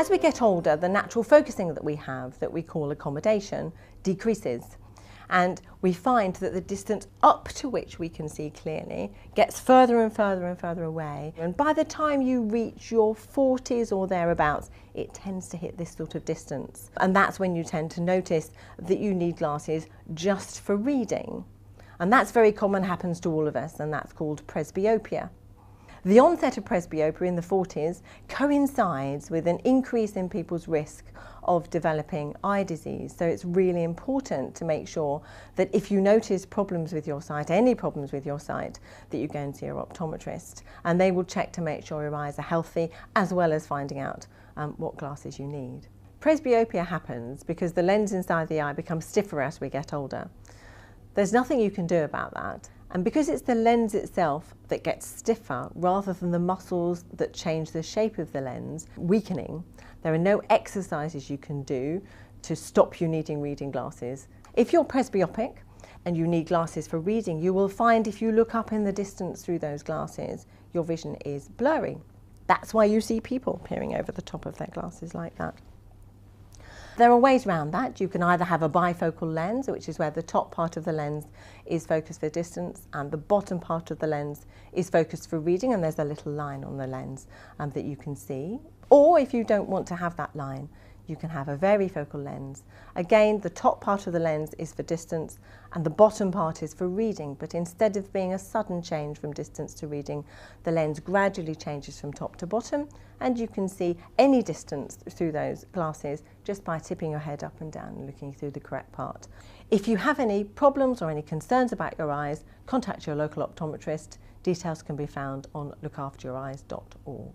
As we get older, the natural focusing that we have, that we call accommodation, decreases. And we find that the distance up to which we can see clearly gets further and further and further away. And by the time you reach your 40s or thereabouts, it tends to hit this sort of distance. And that's when you tend to notice that you need glasses just for reading. And that's very common, happens to all of us, and that's called presbyopia. The onset of presbyopia in the 40s coincides with an increase in people's risk of developing eye disease. So it's really important to make sure that if you notice problems with your sight, any problems with your sight, that you go and see your optometrist. And they will check to make sure your eyes are healthy, as well as finding out what glasses you need. Presbyopia happens because the lens inside the eye becomes stiffer as we get older. There's nothing you can do about that. And because it's the lens itself that gets stiffer rather than the muscles that change the shape of the lens weakening, there are no exercises you can do to stop you needing reading glasses. If you're presbyopic and you need glasses for reading, you will find if you look up in the distance through those glasses, your vision is blurry. That's why you see people peering over the top of their glasses like that. There are ways around that. You can either have a bifocal lens, which is where the top part of the lens is focused for distance and the bottom part of the lens is focused for reading, and there's a little line on the lens that you can see. Or if you don't want to have that line, you can have a varifocal lens. Again, the top part of the lens is for distance and the bottom part is for reading, but instead of being a sudden change from distance to reading, the lens gradually changes from top to bottom, and you can see any distance through those glasses just by tipping your head up and down and looking through the correct part. If you have any problems or any concerns about your eyes, contact your local optometrist. Details can be found on lookafteryoureyes.org.